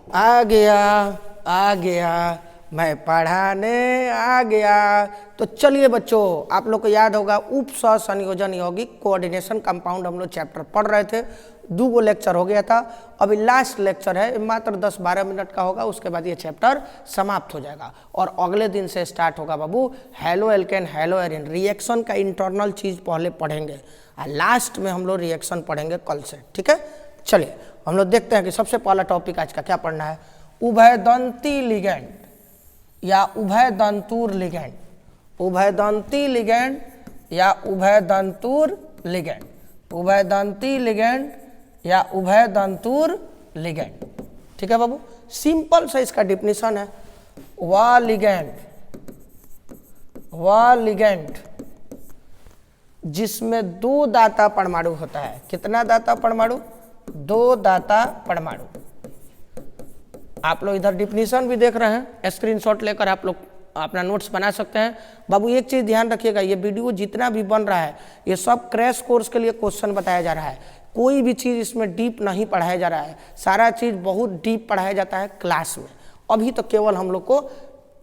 आ गया आ गया, मैं पढ़ाने आ गया। तो चलिए बच्चों, आप लोग को याद होगा उप सह संयोजन यौगिक कोऑर्डिनेशन कंपाउंड हम लोग चैप्टर पढ़ रहे थे। 2 लेक्चर हो गया था, अभी लास्ट लेक्चर है, मात्र 10-12 मिनट का होगा, उसके बाद ये चैप्टर समाप्त हो जाएगा और अगले दिन से स्टार्ट होगा बाबू haloalkane haloarene. Reaction का इंटरनल चीज़ पहले पढ़ेंगे और लास्ट में हम लोग रिएक्शन पढ़ेंगे कल से, ठीक है। चलिए हम लोग देखते हैं कि सबसे पहला टॉपिक आज का क्या पढ़ना है। उभयदंती लिगेंड या उभयदंतुर लिगेंड, उभयदंती लिगेंड या उभयदंतुर लिगेंड, उभयदंती लिगेंड या उभयदंतुर लिगेंड, ठीक है बाबू। सिंपल से इसका डिफिनीशन है, वह लिगेंड जिसमें 2 दाता परमाणु होता है। कितना दाता परमाणु? 2 दाता परमाणु। आप लोग इधर डिफिनीशन भी देख रहे हैं, स्क्रीनशॉट लेकर आप लोग अपना नोट्स बना सकते हैं। बाबू एक चीज़ ध्यान रखिएगा, ये वीडियो जितना भी बन रहा है ये सब क्रैश कोर्स के लिए क्वेश्चन बताया जा रहा है। कोई भी चीज़ इसमें डीप नहीं पढ़ाया जा रहा है, सारा चीज़ बहुत डीप पढ़ाया जाता है क्लास में। अभी तो केवल हम लोग को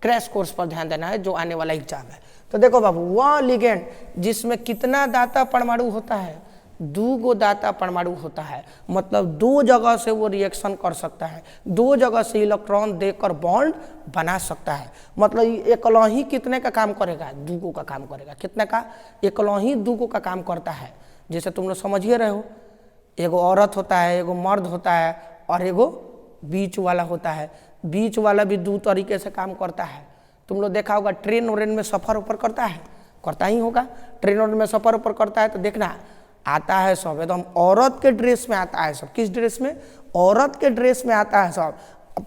क्रैश कोर्स पर ध्यान देना है जो आने वाला एग्जाम है। तो देखो बाबू, वह लिगेंड जिसमें कितना दाता परमाणु होता है? 2 दाता परमाणु होता है, मतलब 2 जगह से वो रिएक्शन कर सकता है, 2 जगह से इलेक्ट्रॉन देकर बॉन्ड बना सकता है। मतलब एकलौ ही कितने का काम करेगा? 2 का काम करेगा। कितने का? एकलौ ही 2 का काम करता है। जैसे तुम लोग समझ ही रहे हो, एगो औरत होता है, एगो मर्द होता है और एगो बीच वाला होता है। बीच वाला भी 2 तरीके से काम करता है। तुम लोग देखा होगा ट्रेन व्रेन में सफ़र ऊपर करता है, करता ही होगा। ट्रेन में सफ़र ऊपर करता है तो देखना आता है सब एकदम औरत के ड्रेस में आता है सब। किस ड्रेस में? औरत के ड्रेस में आता है सब।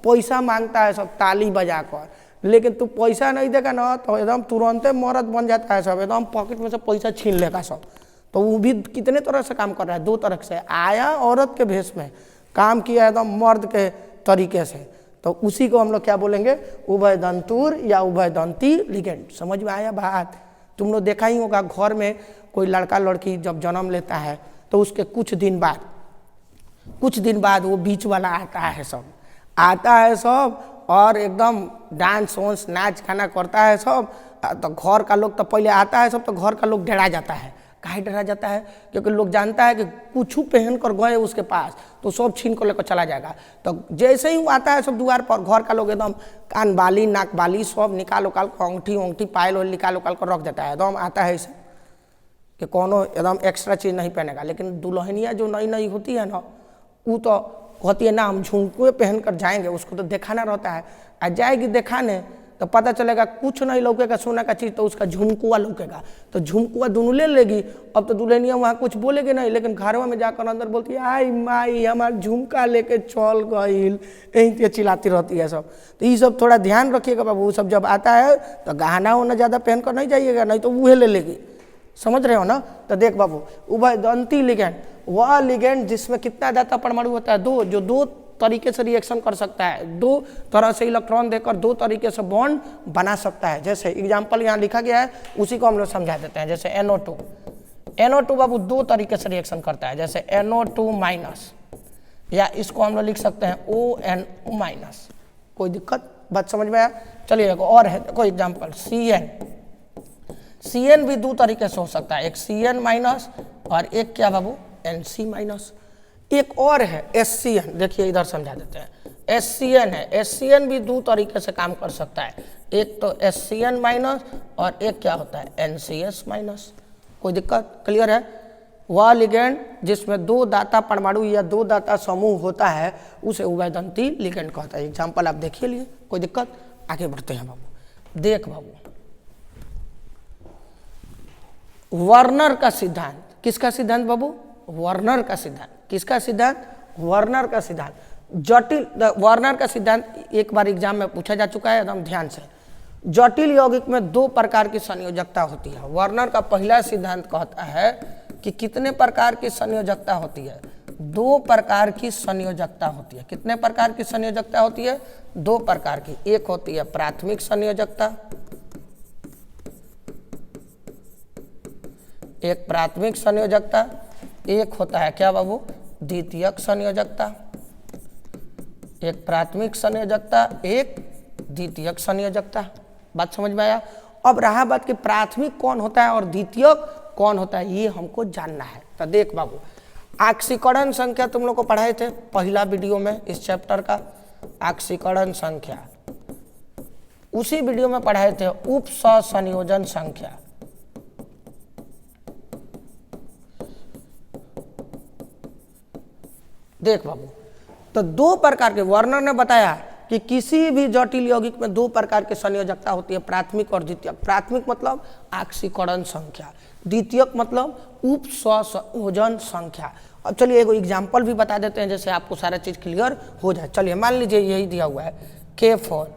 पैसा मांगता है सब ताली बजाकर, लेकिन तू पैसा नहीं देगा ना तो एकदम तुरंत मर्द बन जाता है सब, एकदम पॉकेट में से पैसा छीन लेगा सब। तो वो भी कितने तरह से काम कर रहा है? 2 तरह से। आया औरत के भेष में, काम किया एकदम मर्द के तरीके से, तो उसी को हम लोग क्या बोलेंगे? उभयदंतुर या उभयदंती लिगेंड। समझ में आया बात? तुम लोग देखा ही होगा घर में कोई लड़का लड़की जब जन्म लेता है तो उसके कुछ दिन बाद वो बीच वाला आता है सब और एकदम डांस वांस नाच गाना करता है सब। तो घर का लोग तो पहले आता है सब, तो घर का लोग डरा जाता है। काहे डरा जाता है? क्योंकि लोग जानता है कि कुछ पहन कर गए उसके पास तो सब छीन कर लेकर चला जाएगा। तो जैसे ही वो आता है सब द्वार पर, घर का लोग एकदम कान बाली नाक बाली सब निकाल उकाल कर, अंगूठी पायल निकाल उकाल कर रख देता है। एकदम आता है ऐसे कि कोनो एकदम एक्स्ट्रा चीज़ नहीं पहनेगा। लेकिन दुल्हनिया जो नई नई होती है ना, वो तो कहती है ना हम झुमके पहन कर जाएंगे, उसको तो दिखाना रहता है। आ जाएगी दिखाने तो पता चलेगा कुछ नहीं लौकेगा सोना का चीज़, तो उसका झुमकुआ लौकेगा। तो झुमकुआ दोनों ले लेगी। अब तो दुल्हनिया वहाँ कुछ बोलेगी नहीं, लेकिन घरवा में जाकर अंदर बोलती है आई माई हमार झुमका लेके चल गईल, यहीं चिल्लाती रहती है सब। तो ये सब थोड़ा ध्यान रखिएगा बाबू। वो सब जब आता है तो गहना वहना ज़्यादा पहन कर नहीं जाइएगा, नहीं तो वह ले लेगी। समझ रहे हो ना? तो देख बाबू, उभयदंती लिगेंड वह लिगेंड जिसमें कितना दाता परमाणु होता है? 2, जो 2 तरीके से रिएक्शन कर सकता है, 2 तरह से इलेक्ट्रॉन देकर 2 तरीके से बॉन्ड बना सकता है। जैसे एग्जाम्पल यहाँ लिखा गया है, उसी को हम लोग समझा देते हैं। जैसे NO2 बाबू 2 तरीके से रिएक्शन करता है, जैसे NO2 माइनस, या इसको हम लोग लिख सकते हैं ONO माइनस। कोई दिक्कत? बात समझ में आया? चलिए एक और है, देखो एग्जाम्पल CN भी 2 तरीके से हो सकता है, एक CN माइनस और एक क्या बाबू? NC minus. एक और है SCN, देखिए इधर समझा देते हैं। SCN है, SCN भी 2 तरीके से काम कर सकता है, एक तो SCN माइनस और एक क्या होता है? NCS minus. कोई दिक्कत? क्लियर है? वह लिगेंड जिसमें 2 दाता परमाणु या 2 दाता समूह होता है उसे उभयदंती लिगेंड कहता है। एग्जाम्पल आप देखिए लिए। कोई दिक्कत? आगे बढ़ते हैं बाबू। देख बाबू, वर्नर का सिद्धांत। किसका सिद्धांत बाबू? वर्नर का सिद्धांत। किसका सिद्धांत? वर्नर का सिद्धांत। जटिल वर्नर का सिद्धांत एक बार एग्जाम में पूछा जा चुका है, एकदम ध्यान से। जटिल यौगिक में 2 प्रकार की संयोजकता होती है। वर्नर का पहला सिद्धांत कहता है कि कितने प्रकार की संयोजकता होती है? 2 प्रकार की संयोजकता होती है। कितने प्रकार की संयोजकता होती है? 2 प्रकार की। एक होती है प्राथमिक संयोजकता, एक प्राथमिक संयोजकता, एक होता है क्या बाबू? द्वितीयक संयोजकता। एक प्राथमिक संयोजकता, एक द्वितीयक संयोजकता। बात समझ में आया। अब रहा बात कि प्राथमिक कौन होता है और द्वितीयक कौन होता है, ये हमको जानना है। तो देख बाबू, आक्सीकरण संख्या तुम लोग को पढ़ाए थे पहला वीडियो में इस चैप्टर का, आक्सीकरण संख्या। उसी वीडियो में पढ़ाए थे उप सहसंयोजन संख्या। देख बाबू, तो दो प्रकार के, वर्नर ने बताया कि किसी भी जटिल यौगिक में दो प्रकार की संयोजकता होती है, प्राथमिक और द्वितीयक। प्राथमिक मतलब आक्सीकरण संख्या, द्वितीयक मतलब उप सहसंयोजन संख्या। अब चलिए एक एग्जाम्पल भी बता देते हैं, जैसे आपको सारा चीज क्लियर हो जाए। चलिए मान लीजिए यही दिया हुआ है K4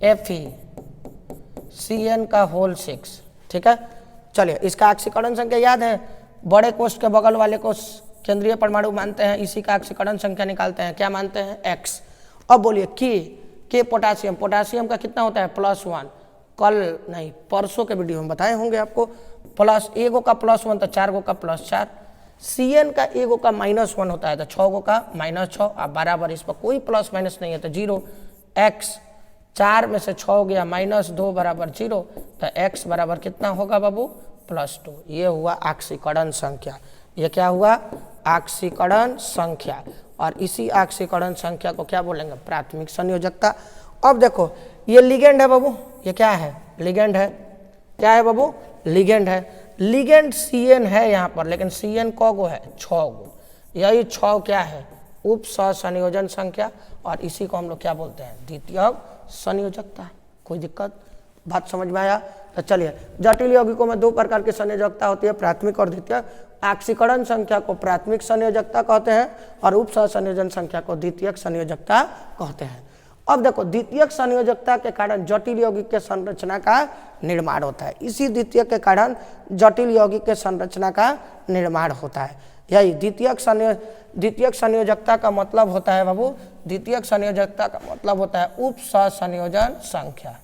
FeCN का होल 6, ठीक है। चलिए इसका आक्सीकरण संख्या याद है, बड़े कोष्ठ के बगल वाले को केंद्रीय परमाणु मानते हैं, इसी का आक्सीकरण संख्या निकालते हैं, क्या मानते हैं, X। अब बोलिए के पोटासियम, पोटासियम का कितना होता है +1, कल नहीं परसों के वीडियो में बताए होंगे आपको, प्लस एगो का +1 तो 4 गो का +4। CN का एगो का -1 होता है तो 6 गो का -6, अब बराबर, इस पर कोई प्लस माइनस नहीं है तो 0। X 4 में से 6 गया -2 बराबर 0, तो X बराबर कितना होगा बाबू, +2। ये हुआ आक्सीकरण संख्या। ये क्या हुआ, आक्सीकरण संख्या। और इसी आक्सीकरण संख्या को क्या बोलेंगे, प्राथमिक संयोजकता। अब देखो ये लिगेंड है बाबू, ये क्या है, लिगेंड है। क्या है बाबू, लिगेंड है। लिगेंड CN है यहाँ पर, लेकिन CN कौगो है, 6 गो। यही 6 क्या है, उप सहसंयोजन संख्या, और इसी को हम लोग क्या बोलते हैं, द्वितीयक संयोजकता। कोई दिक्कत, बात समझ में आया। तो चलिए, जटिल यौगिकों में दो प्रकार की संयोजकता होती है, प्राथमिक और द्वितीयक। आक्सीकरण संख्या को प्राथमिक संयोजकता कहते हैं और उप सहसंयोजन संख्या को द्वितीयक संयोजकता कहते हैं। अब देखो, द्वितीयक संयोजकता के कारण जटिल यौगिक के संरचना का निर्माण होता है। इसी द्वितीयक के कारण जटिल यौगिक के संरचना का निर्माण होता है। यही द्वितीयक संयोजकता का मतलब होता है बाबू, द्वितीयक संयोजकता का मतलब होता है उप सहसंयोजन संख्या।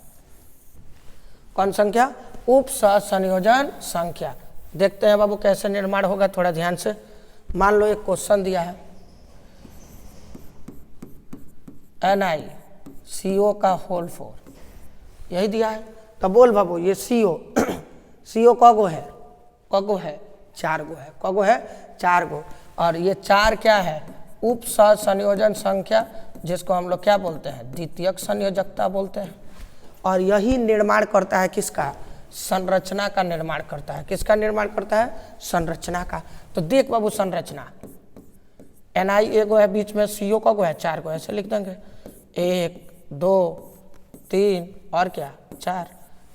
कौन संख्या, उप सहसंयोजन संख्या। देखते हैं बाबू कैसे निर्माण होगा, थोड़ा ध्यान से। मान लो एक क्वेश्चन दिया है, NiCO का होल 4, यही दिया है। तो बोल बाबू ये CO कगो है, कगो है, 4 गो है, कगो है, 4 गो। और ये 4 क्या है, उप सहसंयोजन संख्या, जिसको हम लोग क्या बोलते हैं, द्वितीयक संयोजकता बोलते हैं। और यही निर्माण करता है किसका, संरचना का निर्माण करता है। किसका निर्माण करता है, संरचना का। तो देख बाबू संरचना, Ni एगो है, बीच में CO का गो है, 4 गो, ऐसे लिख देंगे, 1 2 3 और क्या 4।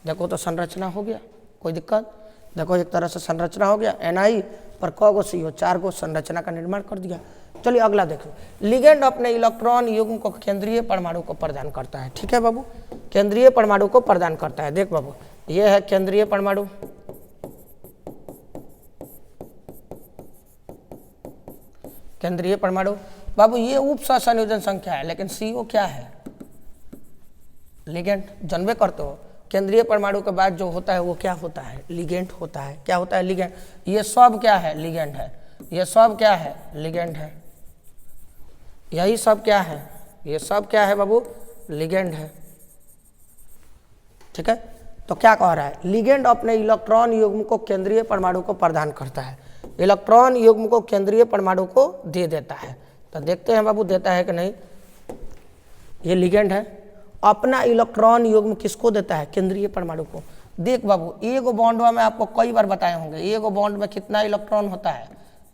देखो तो संरचना हो गया, कोई दिक्कत। देखो एक तरह से संरचना हो गया, Ni पर कगो CO, 4 गो, संरचना का निर्माण कर दिया। चलिए अगला देखो, लिगेंड अपने इलेक्ट्रॉन युग्म को केंद्रीय परमाणु को प्रदान करता है। ठीक है बाबू, केंद्रीय परमाणु को प्रदान करता है। देख बाबू, ये है केंद्रीय परमाणु, केंद्रीय परमाणु। बाबू ये उप सहसंयोजन संख्या है, लेकिन CO क्या है, लिगेंड। जानबे करते हो, केंद्रीय परमाणु के बाद जो होता है वो क्या होता है, लिगेंड होता है। क्या होता है, लिगेंड। ये सब क्या है, लिगेंड है। ये सब क्या है, लिगेंड है। यही सब क्या है, ये सब क्या है बाबू, लिगेंड है। ठीक है, तो क्या कह रहा है, लिगेंड अपने इलेक्ट्रॉन युग्म को केंद्रीय परमाणु को प्रदान करता है, इलेक्ट्रॉन युग्म को केंद्रीय परमाणु को दे देता है। तो देखते हैं बाबू देता है कि नहीं। ये लिगेंड है, अपना इलेक्ट्रॉन युग्म किसको देता है, केंद्रीय परमाणु को। देख बाबू, एगो बॉन्ड में आपको कई बार बताए होंगे, एगो बॉन्ड में कितना इलेक्ट्रॉन होता है,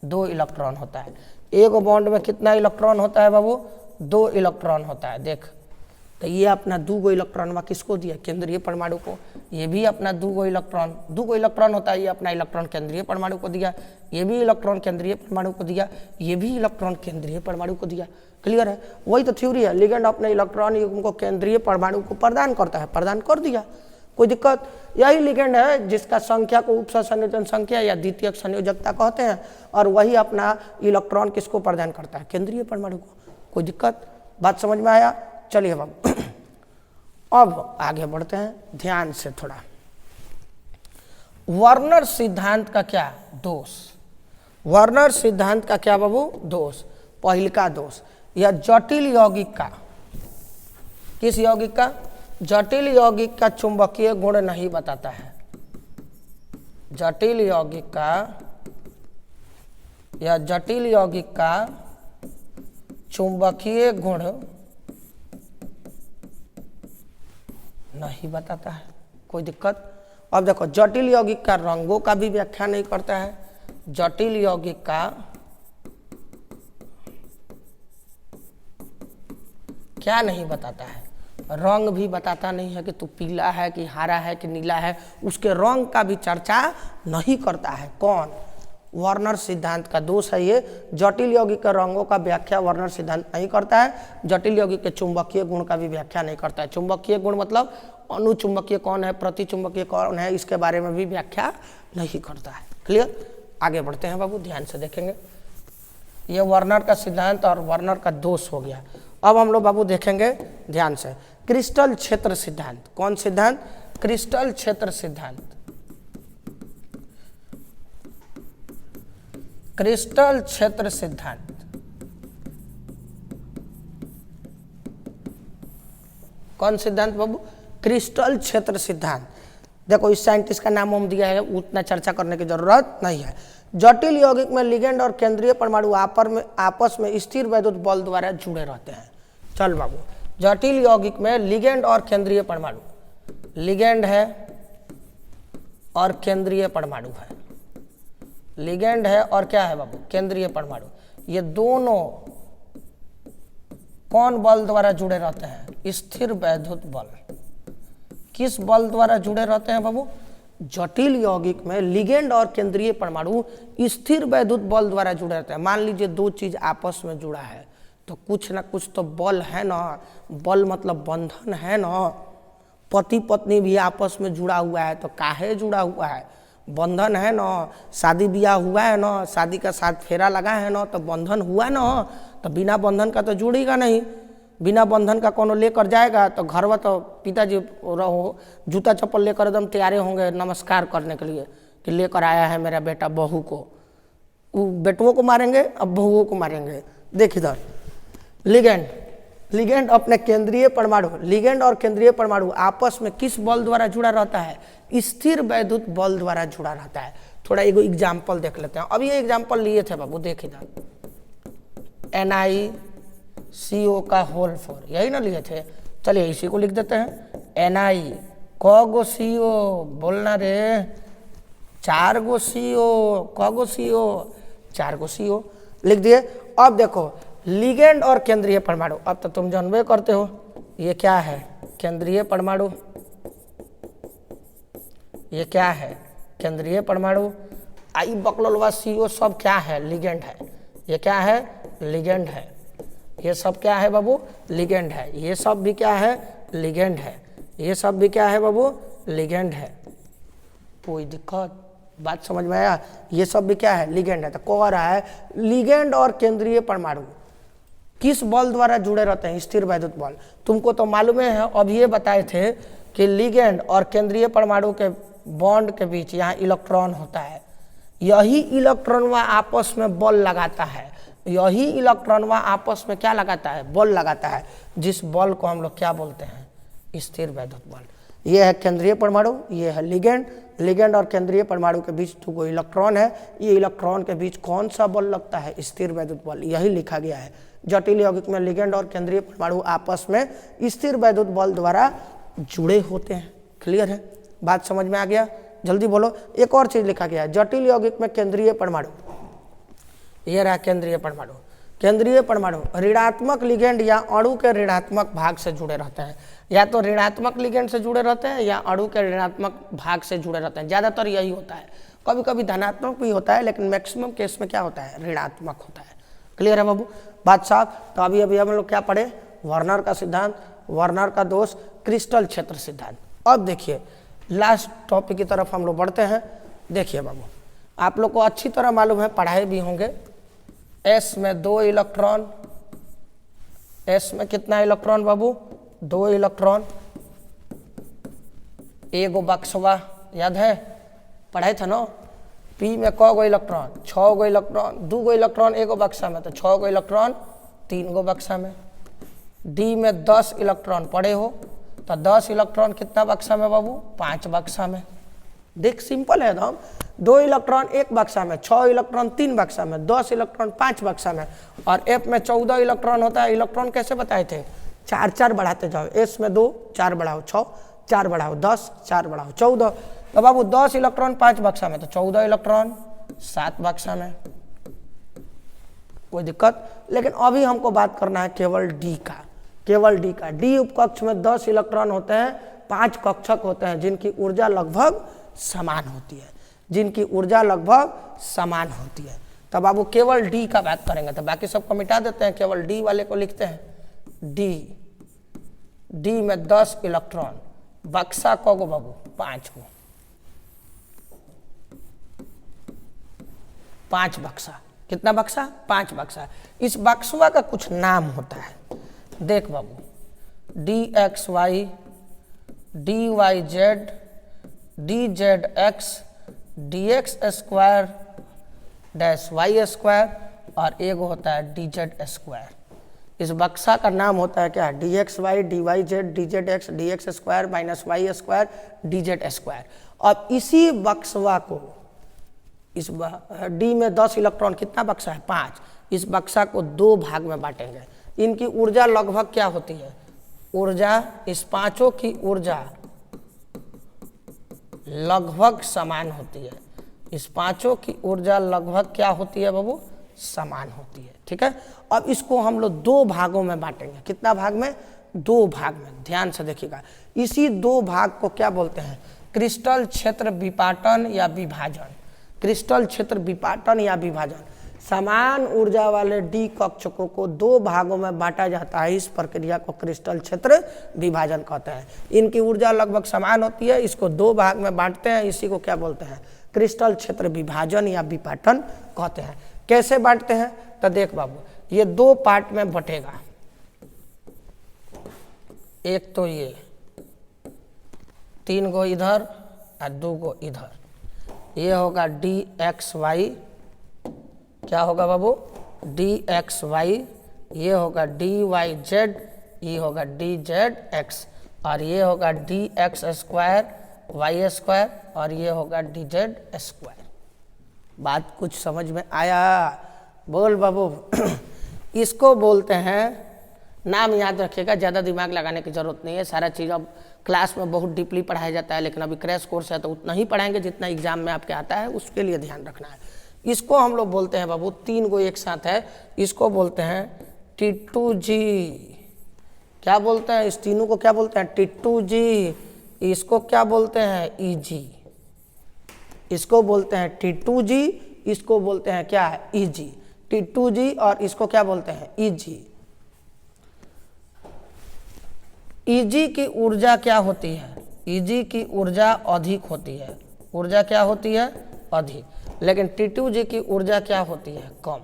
2 इलेक्ट्रॉन होता है। एगो बॉन्ड में कितना इलेक्ट्रॉन होता है बाबू, 2 इलेक्ट्रॉन होता है। देख, तो ये अपना 2 गो इलेक्ट्रॉन किसको दिया, केंद्रीय परमाणु को। ये भी अपना 2 गो इलेक्ट्रॉन होता है, ये अपना इलेक्ट्रॉन केंद्रीय परमाणु को दिया। ये भी इलेक्ट्रॉन केंद्रीय परमाणु को दिया, ये भी इलेक्ट्रॉन केंद्रीय परमाणु को दिया। क्लियर है, वही तो थ्योरी है। लिगेंड अपने इलेक्ट्रॉन युग्म को केंद्रीय परमाणु को प्रदान करता है, प्रदान कर दिया, कोई दिक्कत। यही लिगेंड है जिसका संख्या को उप सहसंयोजन संख्या या द्वितीयक संयोजकता कहते हैं, और वही अपना इलेक्ट्रॉन किसको प्रदान करता है, केंद्रीय परमाणु को। कोई दिक्कत, बात समझ में आया। चलिए बाबू अब आगे बढ़ते हैं ध्यान से थोड़ा। वर्नर सिद्धांत का क्या दोष, वर्नर सिद्धांत का क्या बाबू दोष, पहल का दोष। या जटिल यौगिक का, किस यौगिक का? जटिल यौगिक का चुंबकीय गुण नहीं बताता है। जटिल यौगिक का या जटिल यौगिक का चुंबकीय गुण नहीं बताता है। कोई दिक्कत? अब देखो, जटिल यौगिक का रंगों का भी व्याख्या नहीं करता है। जटिल यौगिक का क्या नहीं बताता है? रंग भी बताता नहीं है कि तू पीला है कि हरा है कि नीला है, उसके रंग का भी चर्चा नहीं करता है। कौन? वर्नर सिद्धांत का दोष है ये। जटिल यौगिक के रंगों का व्याख्या वर्नर सिद्धांत नहीं करता है। जटिल यौगिक के चुंबकीय गुण का भी व्याख्या नहीं करता है। चुंबकीय गुण मतलब अनुचुंबकीय कौन है, प्रतिचुंबकीय कौन है, इसके बारे में भी व्याख्या नहीं करता है। क्लियर? आगे बढ़ते हैं बाबू, ध्यान से देखेंगे। ये वर्नर का सिद्धांत और वर्नर का दोष हो गया। अब हम लोग बाबू देखेंगे ध्यान से क्रिस्टल क्षेत्र सिद्धांत। कौन सिद्धांत? क्रिस्टल क्षेत्र सिद्धांत। क्रिस्टल क्षेत्र सिद्धांत कौन सिद्धांत बाबू? क्रिस्टल क्षेत्र सिद्धांत। देखो, इस साइंटिस्ट का नाम हम दिया है, उतना चर्चा करने की जरूरत नहीं है। जटिल यौगिक में लिगेंड और केंद्रीय परमाणु आपस में स्थिर वैद्युत बल द्वारा जुड़े रहते हैं। चल बाबू, जटिल यौगिक में लिगेंड और केंद्रीय परमाणु, लिगेंड है और केंद्रीय परमाणु है। लिगेंड है और क्या है बाबू? केंद्रीय परमाणु। ये दोनों कौन बल द्वारा जुड़े रहते हैं? स्थिर वैद्युत बल। किस बल द्वारा जुड़े रहते हैं बाबू? जटिल यौगिक में लिगेंड और केंद्रीय परमाणु स्थिर वैद्युत बल द्वारा जुड़े रहते हैं। मान लीजिए दो चीज आपस में जुड़ा है तो कुछ ना कुछ तो बल है ना। बल मतलब बंधन है ना। पति पत्नी भी आपस में जुड़ा हुआ है तो काहे जुड़ा हुआ है? बंधन है ना। शादी ब्याह हुआ है ना, शादी का साथ फेरा लगा है ना, तो बंधन हुआ ना। तो बिना बंधन का तो जुड़ेगा नहीं। बिना बंधन का कोनो लेकर जाएगा तो घर में तो पिताजी रहो जूता चप्पल लेकर एकदम तैयारे होंगे नमस्कार करने के लिए कि लेकर आया है मेरा बेटा बहू को। वो बेटुओं को मारेंगे, अब बहुओं को मारेंगे। देख इधर, लिगेंड, लिगेंड अपने केंद्रीय परमाणु, लिगेंड और केंद्रीय परमाणु आपस में किस बल द्वारा जुड़ा रहता है? स्थिर वैद्युत बल द्वारा जुड़ा रहता है। थोड़ा एगो एग्जाम्पल देख लेते हैं। अब ये एग्जाम्पल लिए थे बाबू, देख इधर, NiCO का होल 4, यही ना लिए थे। चलिए इसी को लिख देते हैं। Ni कगो CO बोलना रे, 4 गो CO, कगो CO, 4 गो CO लिख दिए। अब देखो, लिगेंड और केंद्रीय परमाणु, अब तो तुम जानबे करते हो ये क्या है? केंद्रीय परमाणु। ये क्या है? केंद्रीय परमाणु। आई बकलोलवा CO सब क्या है? लिगेंड है। ये क्या है? लिगेंड है। ये सब क्या है बाबू? लिगेंड है। ये सब भी क्या है? लिगेंड है। ये सब भी क्या है बाबू? लिगेंड है। कोई दिक्कत? बात समझ में आया? ये सब भी क्या है? लिगेंड है। तो कह रहा है लिगेंड और केंद्रीय परमाणु किस बल द्वारा जुड़े रहते हैं? स्थिर वैद्युत बल। तुमको तो मालूम है, अब ये बताए थे कि लिगेंड और केंद्रीय परमाणु के बॉन्ड के बीच यहाँ इलेक्ट्रॉन होता है। यही इलेक्ट्रॉनवा आपस में बल लगाता है। यही इलेक्ट्रॉनवा आपस में क्या लगाता है? बल लगाता है। जिस बल को हम लोग क्या बोलते हैं? स्थिर वैद्युत बल। ये है केंद्रीय परमाणु, ये है लिगेंड। लिगेंड और केंद्रीय परमाणु के बीच 2 इलेक्ट्रॉन है। ये इलेक्ट्रॉन के बीच कौन सा बल लगता है? स्थिर वैद्युत बल। यही लिखा गया है। जटिल यौगिक में लिगेंड और केंद्रीय परमाणु आपस में स्थिर वैद्युत बल द्वारा जुड़े होते हैं। क्लियर है? बात समझ में आ गया? जल्दी बोलो। एक और चीज लिखा गया है, जटिल यौगिक में केंद्रीय परमाणु, ये रहा केंद्रीय परमाणु। केंद्रीय परमाणु ऋणात्मक लिगेंड या अणु के ऋणात्मक भाग से जुड़े रहते हैं। या तो ऋणात्मक लिगेंड से जुड़े रहते हैं या अणु के ऋणात्मक भाग से जुड़े रहते हैं। ज़्यादातर यही होता है। कभी कभी धनात्मक भी होता है, लेकिन मैक्सिमम केस में क्या होता है? ऋणात्मक होता है। क्लियर है बाबू? बात साफ। तो अभी हम लोग क्या पढ़े? वर्नर का सिद्धांत, वर्नर का दोष, क्रिस्टल क्षेत्र सिद्धांत। अब देखिए लास्ट टॉपिक की तरफ हम लोग बढ़ते हैं। देखिए बाबू, आप लोग को अच्छी तरह मालूम है, पढ़ाए भी होंगे। S में 2 इलेक्ट्रॉन, S में कितना इलेक्ट्रॉन बाबू? 2 इलेक्ट्रॉन। एगो बक्सवा याद है? पढ़ाए थे ना? P में क गो इलेक्ट्रॉन? 6 गो इलेक्ट्रॉन। 2 गो इलेक्ट्रॉन एगो बक्सा में, तो 6 गो इलेक्ट्रॉन 3 गो बक्सा में। डी में 10 इलेक्ट्रॉन पड़े हो तो 10 इलेक्ट्रॉन कितना बक्सा में बाबू? 5 बक्सा में। देख सिंपल है एकदम, 2 इलेक्ट्रॉन 1 बक्सा में, 6 इलेक्ट्रॉन 3 बक्सा में, 10 इलेक्ट्रॉन 5 बक्सा में, और एफ में 14 इलेक्ट्रॉन होता है। इलेक्ट्रॉन कैसे बताए थे? 4 बढ़ाते जाओ। एस में 2, 4 बढ़ाओ 6, 4 बढ़ाओ 10, 4 बढ़ाओ 14। तो बाबू 10 इलेक्ट्रॉन 5 बक्सा में तो 14 इलेक्ट्रॉन 7 बक्सा में। कोई दिक्कत? लेकिन अभी हमको बात करना है केवल डी का, केवल डी का। डी उपकक्ष में 10 इलेक्ट्रॉन होते हैं, 5 कक्षक होते हैं जिनकी ऊर्जा लगभग समान होती है, जिनकी ऊर्जा लगभग समान होती है। तब बाबू केवल डी का बात करेंगे, तो बाकी सबको मिटा देते हैं, केवल डी वाले को लिखते हैं। डी में 10 इलेक्ट्रॉन, बक्सा को बाबू? 5 को, 5 बक्सा। कितना बक्सा? 5 बक्सा। इस बक्सवा का कुछ नाम होता है। देख बाबू, DXY, DYZ, DZX, DX square dash Y square, और एक होता है DZ स्क्वायर। इस बक्सा का नाम होता है क्या? DXY, DYZ, DZX, DX square minus Y square, DZ square. अब इसी बक्सवा को, इस डी में 10 इलेक्ट्रॉन, कितना बक्सा है? 5। इस बक्सा को 2 भाग में बांटेंगे। इनकी ऊर्जा लगभग क्या होती है? ऊर्जा, इस पांचों की ऊर्जा लगभग समान होती है। इस पांचों की ऊर्जा लगभग क्या होती है बाबू? समान होती है। ठीक है, अब इसको हम लोग 2 भागों में बांटेंगे। कितना भाग में? 2 भाग में। ध्यान से देखिएगा, इसी 2 भाग को क्या बोलते हैं? क्रिस्टल क्षेत्र विपाटन या विभाजन। क्रिस्टल क्षेत्र विपाटन या विभाजन। समान ऊर्जा वाले डी कक्षकों को 2 भागों में बांटा जाता है। इस प्रक्रिया को क्रिस्टल क्षेत्र विभाजन कहते हैं। इनकी ऊर्जा लगभग समान होती है, इसको 2 भाग में बांटते हैं, इसी को क्या बोलते हैं? क्रिस्टल क्षेत्र विभाजन या विपाटन कहते हैं। कैसे बांटते हैं? तो देख बाबू, ये 2 पार्ट में बटेगा। एक तो ये 3 गो इधर और 2 गो इधर। ये होगा DXY, क्या होगा बाबू? DXY। ये होगा DYZ, ये होगा DZX, और ये होगा DX स्क्वायर Y स्क्वायर, और ये होगा DZ स्क्वायर। बात कुछ समझ में आया? बोल बाबू। इसको बोलते हैं, नाम याद रखिएगा, ज़्यादा दिमाग लगाने की जरूरत नहीं है। सारा चीज़ अब क्लास में बहुत डीपली पढ़ाया जाता है, लेकिन अभी क्रैश कोर्स है तो उतना ही पढ़ाएंगे जितना एग्जाम में आपके आता है, उसके लिए ध्यान रखना है। इसको हम लोग बोलते हैं बाबू, 3 गो एक साथ है, इसको बोलते हैं T2G। क्या बोलते हैं? इस तीनों को क्या बोलते हैं? T2G। इसको क्या बोलते हैं? EG। इसको बोलते हैं T2G, इसको बोलते हैं क्या? EG। T2G और इसको क्या बोलते हैं? EG। EG की ऊर्जा क्या होती है? EG की ऊर्जा अधिक होती है। ऊर्जा क्या होती है? अधिक। लेकिन T2G की ऊर्जा क्या होती है? कम।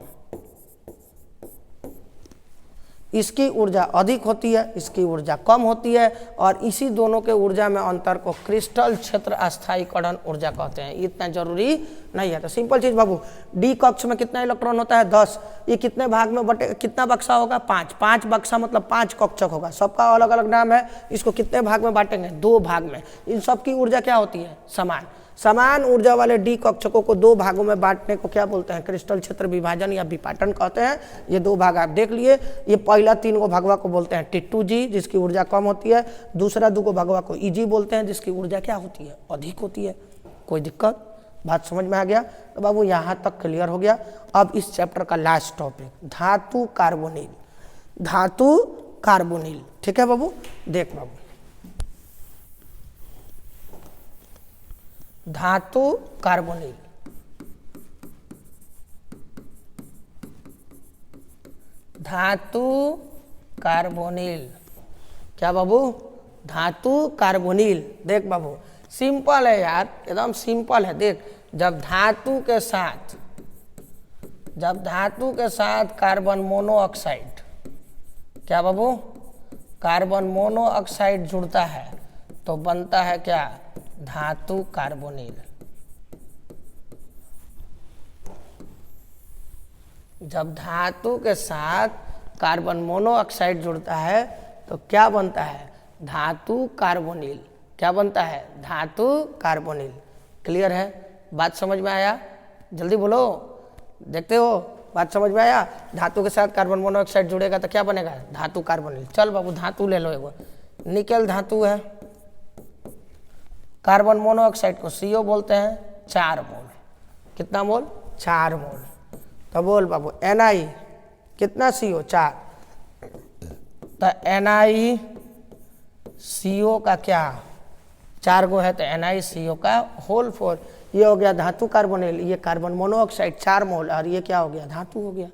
इसकी ऊर्जा अधिक होती है, इसकी ऊर्जा कम होती है, और इसी दोनों के ऊर्जा में अंतर को क्रिस्टल क्षेत्र अस्थायीकरण ऊर्जा कहते हैं। इतना जरूरी नहीं है। तो सिंपल चीज बाबू, डी कक्ष में कितना इलेक्ट्रॉन होता है? 10। ये कितने भाग में बटे, कितना बक्सा होगा? 5। 5 बक्सा मतलब 5 कक्षक होगा। सबका अलग अलग नाम है। इसको कितने भाग में बांटेंगे? 2 भाग में। इन सब की ऊर्जा क्या होती है? समान। समान ऊर्जा वाले डी कक्षकों को 2 भागों में बांटने को क्या बोलते हैं? क्रिस्टल क्षेत्र विभाजन या विपाटन कहते हैं। ये 2 भाग आप देख लिए। ये पहला 3 गो भगवा को बोलते हैं T2G, जिसकी ऊर्जा कम होती है। दूसरा 2 गो भगवा को EG बोलते हैं, जिसकी ऊर्जा क्या होती है? अधिक होती है। कोई दिक्कत? बात समझ में आ गया? तो बाबू यहाँ तक क्लियर हो गया। अब इस चैप्टर का लास्ट टॉपिक, धातु कार्बोनिल। धातु कार्बोनिल, ठीक है बाबू? देख बाबू, धातु कार्बोनिल। धातु कार्बोनिल, क्या बाबू? धातु कार्बोनिल। देख बाबू, सिंपल है यार, एकदम सिंपल है। देख, जब धातु के साथ कार्बन मोनोऑक्साइड, क्या बाबू? कार्बन मोनोऑक्साइड जुड़ता है तो बनता है क्या? धातु कार्बोनिल। जब धातु के साथ कार्बन मोनोऑक्साइड जुड़ता है तो क्या बनता है? धातु कार्बोनिल। क्या बनता है? धातु कार्बोनिल। क्लियर है? बात समझ में आया? जल्दी बोलो, देखते हो बात समझ में आया? धातु के साथ कार्बन मोनोऑक्साइड जुड़ेगा तो क्या बनेगा? धातु कार्बोनिल। चल बाबू धातु ले लो एगो। निकेल धातु है, कार्बन मोनोऑक्साइड को CO बोलते हैं, 4 मोल। कितना मोल? 4 मोल। तो बोल बाबू Na कितना CO? 4। तो NaCO का क्या? 4 गो है तो NaCO का होल 4। ये हो गया धातु कार्बोनिल, ये कार्बन मोनोऑक्साइड 4 मोल, और ये क्या हो गया? धातु हो गया।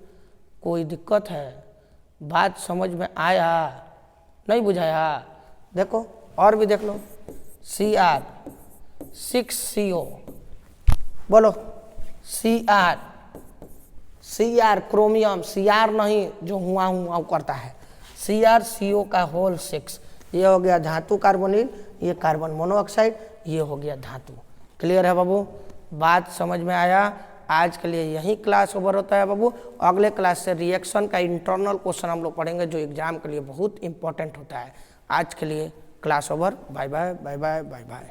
कोई दिक्कत है? बात समझ में आया? नहीं बुझाया? देखो और भी देख लो। Cr 6CO, बोलो Cr क्रोमियम, Cr नहीं जो हुआ करता है, CrCO का होल 6। ये हो गया धातु कार्बोनिल, ये कार्बन मोनोऑक्साइड, ये हो गया धातु। क्लियर है बाबू? बात समझ में आया? आज के लिए यही क्लास ओवर होता है बाबू। अगले क्लास से रिएक्शन का इंटरनल क्वेश्चन हम लोग पढ़ेंगे जो एग्जाम के लिए बहुत इंपॉर्टेंट होता है। आज के लिए class over. Bye bye bye bye bye bye.